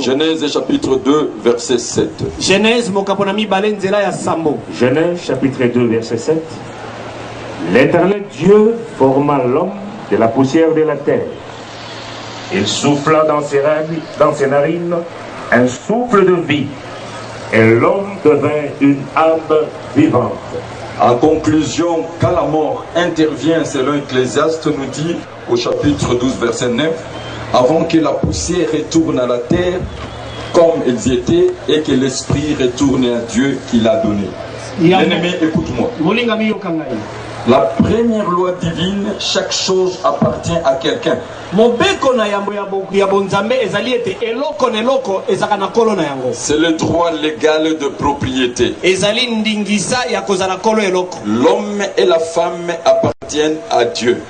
Genèse chapitre 2, verset 7. Genèse chapitre 2, verset 7. L'Éternel Dieu forma l'homme de la poussière de la terre. Il souffla dans ses narines un souffle de vie, et l'homme devint une âme vivante. En conclusion, quand la mort intervient, selon Ecclésiaste nous dit au chapitre 12, verset 9, avant que la poussière retourne à la terre comme ils étaient et que l'esprit retourne à Dieu qui l'a donné. Bien-aimé, écoute-moi. La première loi divine, chaque chose appartient à quelqu'un. C'est le droit légal de propriété. L'homme et la femme appartiennent à Dieu.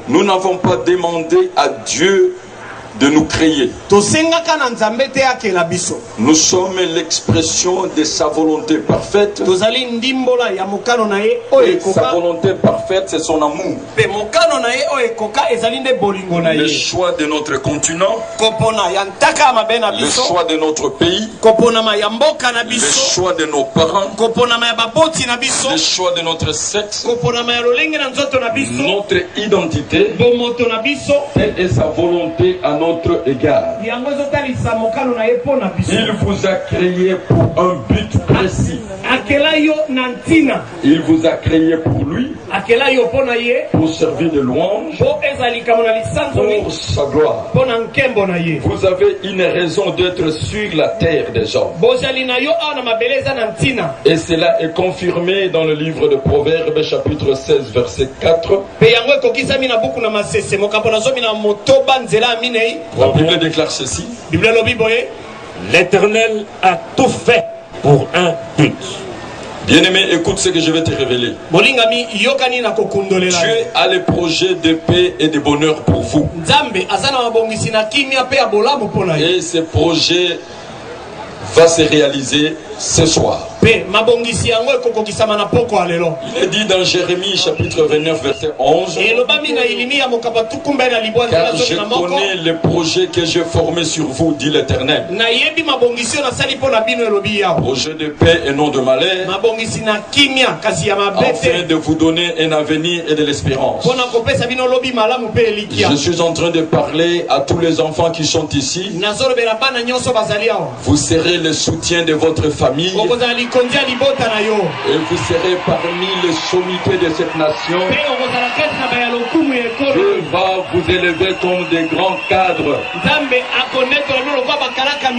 Nous n'avons pas demandé à Dieu de nous créer. Nous sommes l'expression de sa volonté parfaite. Et sa volonté parfaite, c'est son amour. Le choix de notre continent, le choix de notre pays, le choix de nos parents, le choix de notre sexe, notre identité, telle est sa volonté à notre égard. Il vous a créé pour un but précis. Il vous a créé pour lui, pour servir de louange, pour sa gloire. Vous avez une raison d'être sur la terre des hommes. Et cela est confirmé dans le livre de Proverbes chapitre 16 verset 4. La Bible déclare ceci. L'Éternel a tout fait pour un but. Bien-aimé, écoute ce que je vais te révéler. Dieu a les projets de paix et de bonheur pour vous. Et ces projets vont se réaliser ce soir. Il est dit dans Jérémie chapitre 29 verset 11, car je connais les projets que j'ai formés sur vous, dit l'Éternel. Projet de paix et non de malheur, afin de vous donner un avenir et de l'espérance. Je suis en train de parler à tous les enfants qui sont ici. Vous serez le soutien de votre famille. Et vous serez parmi les sommités de cette nation. Dieu va vous élever comme des grands cadres.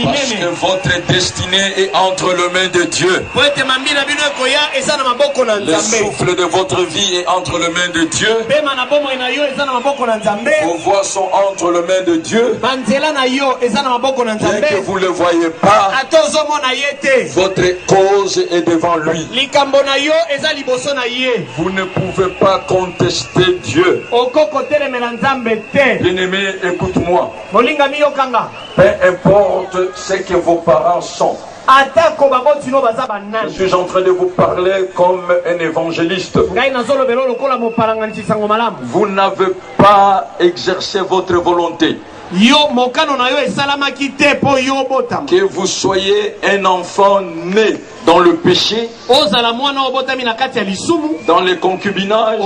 Parce que votre destinée est entre les mains de Dieu. Le souffle de votre vie est entre les mains de Dieu. Vos voix sont entre les mains de Dieu. Bien que vous ne le voyez pas, votre cause est devant lui. Vous ne pouvez pas contester Dieu. Bien-aimé, écoute-moi. Peu importe ce que vos parents sont. Je suis en train de vous parler comme un évangéliste. Vous n'avez pas exercé votre volonté. Que vous soyez un enfant né dans le péché, dans le concubinage,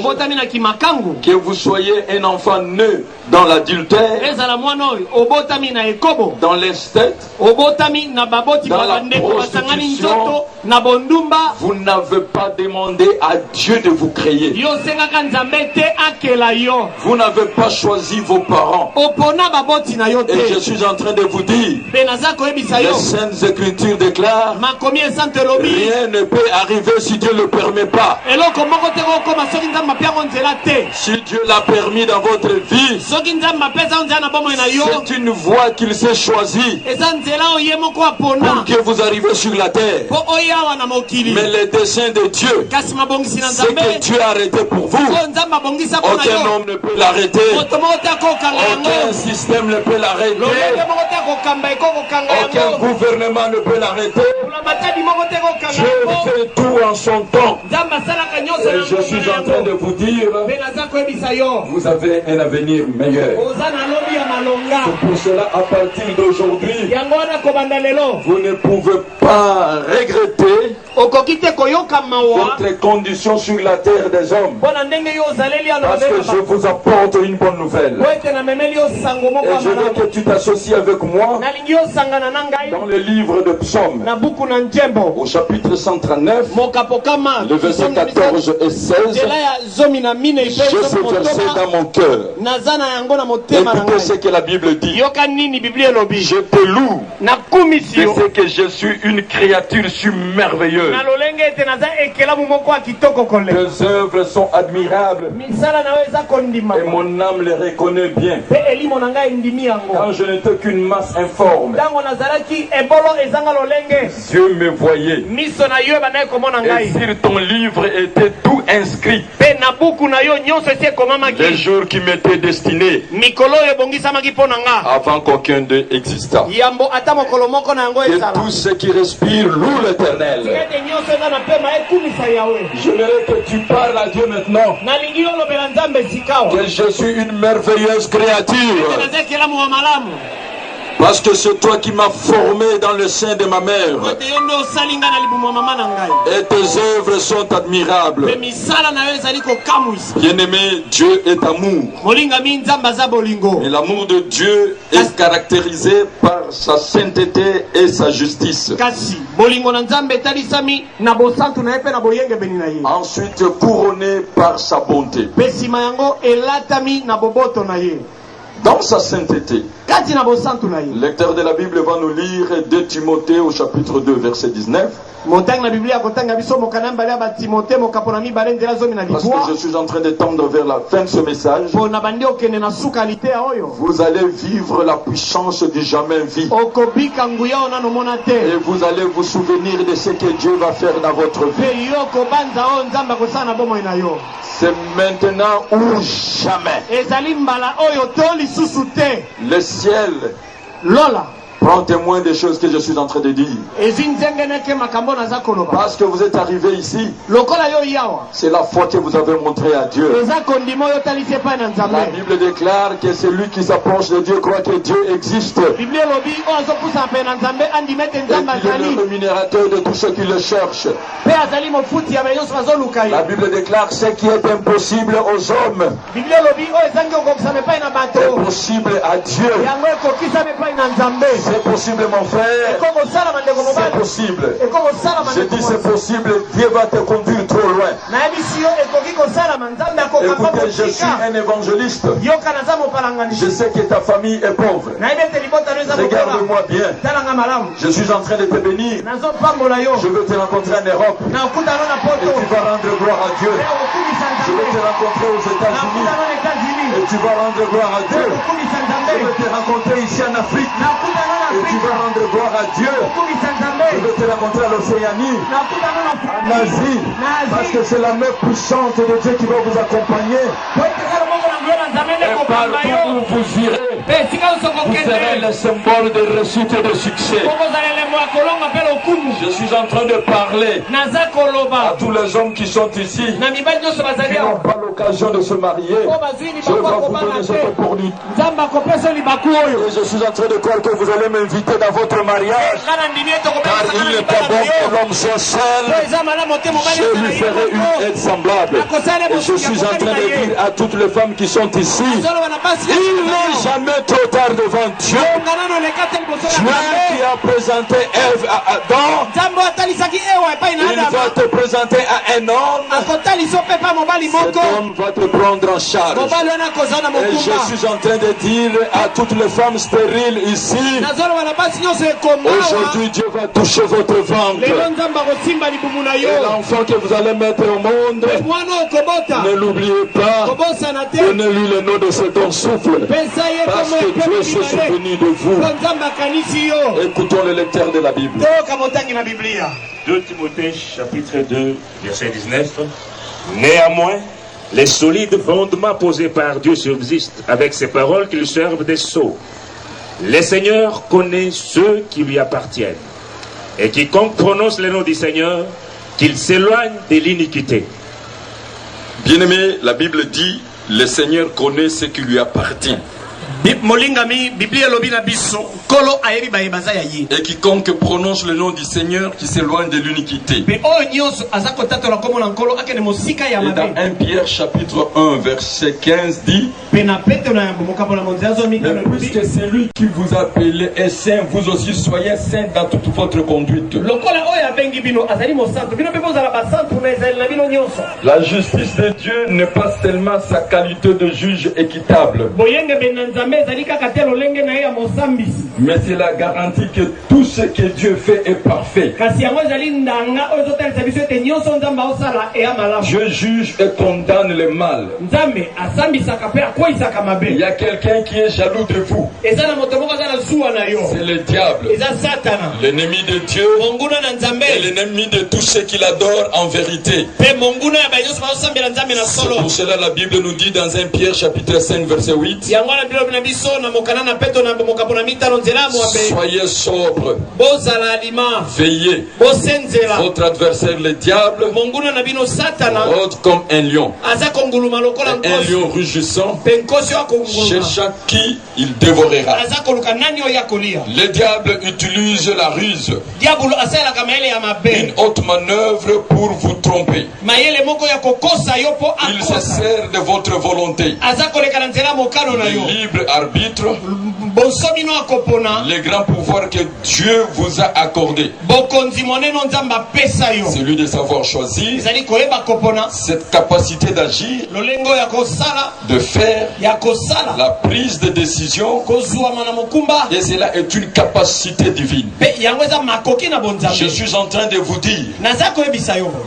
que vous soyez un enfant né dans l'adultère, dans l'esthète, dans la prostitution, vous n'avez pas demandé à Dieu de vous créer. Vous n'avez pas choisi vos parents. Et je suis en train de vous dire, les Saintes Écritures déclarent, rien ne peut arriver si Dieu ne le permet pas. Si Dieu l'a permis dans votre vie, c'est une voie qu'il s'est choisie pour que vous arriviez sur la terre. Mais les desseins de Dieu, ce que Dieu a arrêté pour vous, aucun homme ne peut l'arrêter. Aucun système ne peut l'arrêter. Aucun gouvernement ne peut l'arrêter. Dieu fait tout en son temps. Et je suis en train de vous dire, vous avez un avenir meilleur. C'est pour cela, à partir d'aujourd'hui, vous ne pouvez pas regretter votre condition sur la terre des hommes. Parce que je vous apporte une bonne nouvelle. Et je veux que tu t'associes avec moi dans le livre de Psaume, au chapitre 139, le verset 14 et 16. J'ai ce verset dans mon cœur. Écoutez ce que la Bible dit. Je te loue de ce que je suis une créature merveilleuse. Tes œuvres sont admirables et mon âme les reconnaît bien. Quand je n'étais qu'une masse informe, Dieu me voyait. Et sur ton livre était tout inscrit. Les jours qui m'étaient destinés avant qu'aucun d'eux existât. Et tous ceux qui respirent louent l'Éternel. J'aimerais que tu parles à Dieu maintenant. Que je suis une merveilleuse créature. Parce que c'est toi qui m'as formé dans le sein de ma mère. Et tes œuvres sont admirables. Bien-aimé, Dieu est amour. Et l'amour de Dieu est caractérisé par sa sainteté et sa justice. Ensuite couronné par sa bonté. Dans sa sainteté, le lecteur de la Bible va nous lire 2 Timothée au chapitre 2 verset 19. Parce que je suis en train de tendre vers la fin de ce message. Vous allez vivre la puissance du jamais vu. Et vous allez vous souvenir de ce que Dieu va faire dans votre vie. C'est maintenant ou jamais. Le ciel prend témoin des choses que je suis en train de dire. Parce que vous êtes arrivé ici, c'est la foi que vous avez montrée à Dieu. La Bible déclare que celui qui s'approche de Dieu croit que Dieu existe. Et qu'il est le rémunérateur de tous ceux qui le cherchent. La Bible déclare ce qui est impossible aux hommes est possible à Dieu. C'est possible, mon frère. C'est possible. Je dis c'est possible. Dieu va te conduire trop loin. Écoutez, je suis un évangéliste. Je sais que ta famille est pauvre. Regarde-moi bien. Je suis en train de te bénir. Je veux te rencontrer en Europe. Et tu vas rendre gloire à Dieu. Je veux te rencontrer aux États-Unis. Et tu vas rendre gloire à Dieu. Je veux te rencontrer ici en Afrique. Et tu vas rendre gloire à Dieu. Je veux te rencontrer à l'Océanie, en Asie, parce que c'est la main puissante de Dieu qui va vous accompagner. Et partout où vous irez, vous serez le symbole de réussite et de succès. Je suis en train de parler à tous les hommes qui sont ici, qui n'ont pas l'occasion de se marier. Je vais vous donner cette opportunité. Et je suis en train de croire que vous allez m'inviter dans votre mariage. Car il n'est pas bon que l'homme soit seul. Je lui ferai une aide semblable. Et je suis en train de dire à toutes les femmes qui sont ici, il n'est jamais trop tard devant Dieu. Dieu qui a présenté Ève à Adam, il va te présenter à un homme. C'est homme va te prendre en charge. Et je suis en train de dire à toutes les femmes stériles ici, aujourd'hui Dieu va toucher votre ventre. Et l'enfant que vous allez mettre au monde, ne l'oubliez pas, donnez-lui le nom de ce don souffle, parce que Dieu s'est souvenu de vous. Écoutons le lecteur de la Bible. 2 Timothée chapitre 2 verset 19. Néanmoins, les solides fondements posés par Dieu subsistent avec ces paroles qu'ils servent des sceaux. Le Seigneur connaît ceux qui lui appartiennent. Et quiconque prononce le nom du Seigneur, qu'il s'éloigne de l'iniquité. Bien-aimé, la Bible dit, le Seigneur connaît ce qui lui appartient. Et quiconque prononce le nom du Seigneur qui s'éloigne de l'iniquité. Et dans 1 Pierre chapitre 1 verset 15 dit, puisque celui qui vous appelle est saint, vous aussi soyez saint dans toute votre conduite. La justice de Dieu n'est pas seulement sa qualité de juge équitable, mais c'est la garantie que tout ce que Dieu fait est parfait. Dieu juge et condamne le mal. Il y a quelqu'un qui est jaloux de vous. C'est le diable, l'ennemi de Dieu et l'ennemi de tous ceux qui l'adorent en vérité. C'est pour cela la Bible nous dit dans 1 Pierre chapitre 5 verset 8, soyez sobres, veillez. Votre adversaire le diable rôde comme un lion, un lion rugissant, cherchant qui il dévorera. Le diable utilise la ruse, une haute manœuvre pour vous tromper. Il se sert de votre volonté, le libre arbitre, les grands pouvoirs que Dieu vous a accordés, celui de savoir choisir, cette capacité d'agir, de faire la prise de décision, et cela est une capacité divine. Je suis en train de vous dire,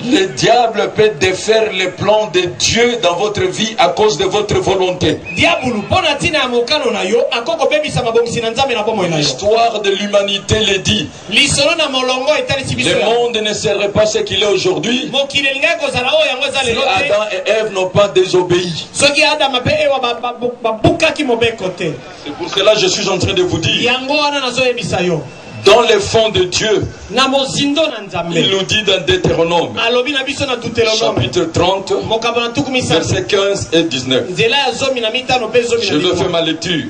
le diable peut défaire les plans de Dieu dans votre vie à cause de votre volonté. L'histoire de l'humanité le dit. Le monde ne serait pas ce qu'il est aujourd'hui si Adam et Ève n'ont pas désobéi. C'est pour cela que je suis en train de vous dire, dans les fonds de Dieu, il nous dit dans Deutéronome chapitre 30 versets 15 et 19. Je veux faire ma lecture.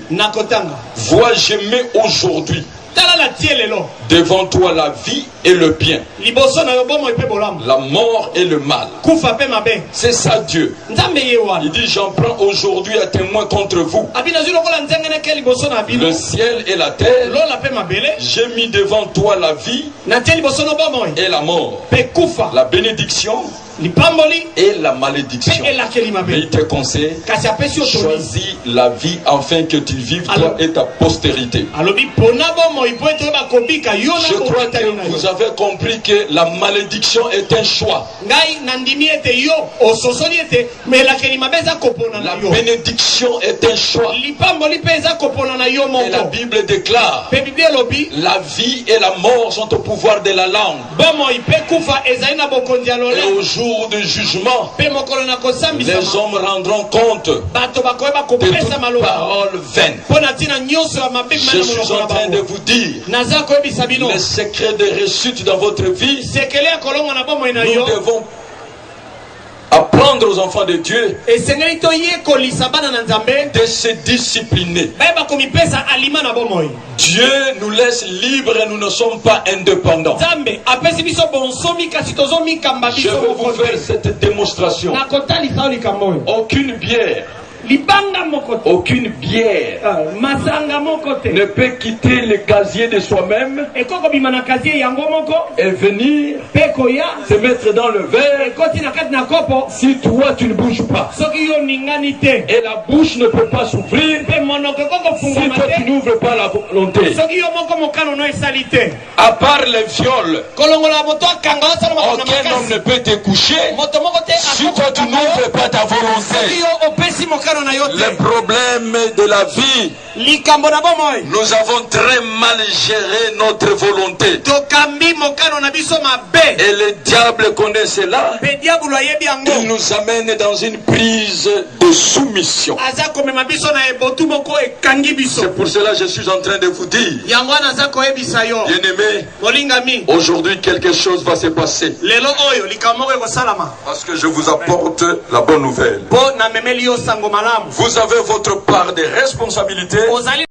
Vois, je mets aujourd'hui devant toi la vie et le bien, la mort et le mal. C'est ça Dieu. Il dit, j'en prends aujourd'hui à témoin contre vous le ciel et la terre. J'ai mis devant toi la vie et la mort, la bénédiction et la malédiction. Mais il te conseille, choisis la vie afin que tu vives toi et ta postérité. Je crois que vous avez compris que la malédiction est un choix. La bénédiction est un choix. Et la Bible déclare, la vie et la mort sont au pouvoir de la langue. Et au jour de jugement, les hommes rendront compte de toute parole vaine. Je suis en train de vous dire, les secrets de réussite dans votre vie, nous devons apprendre aux enfants de Dieu de se discipliner. Dieu nous laisse libres et nous ne sommes pas indépendants. Je vais vous faire cette démonstration. Aucune bière libanga mokote. Aucune bière Masanga mokote. ne peut quitter le casier de soi-même Ekoko bimana casier yango moko. et venir Peko ya. se mettre dans le verre Ekoti na kati na kopo. si toi tu ne bouges pas. Soki yo ningani te. Et la bouche ne peut pas s'ouvrir Pe monoko koko si fungama toi tu te. n'ouvres pas la volonté. Soki yo moko mokano no esali te. À part les viols, Kolongola moto akanga osala moko na aucun homme ne makasi. peut te coucher Moto moko te si toi tu n'ouvres pas ta Soki volonté. yo opesi mokano na yo Les te. problèmes de la vie, Likambo na bomoi. nous avons très mal géré notre volonté. Tokambi mokano na biso mabe. Et le diable connaît cela. Pe diabolo ayebi yango. Il nous amène dans une prise de soumission. Aza komema biso na ebotu moko ekangi biso. C'est pour cela que je suis en train de vous dire, Yango wana aza koyebisa yo. bien-aimés, Molingami. aujourd'hui quelque chose va se passer. Lelo oyo likambo moko ekosalama. Parce que je vous apporte la bonne nouvelle. Po na memeli yo sango malamu. Vous avez votre part de responsabilité. Ozali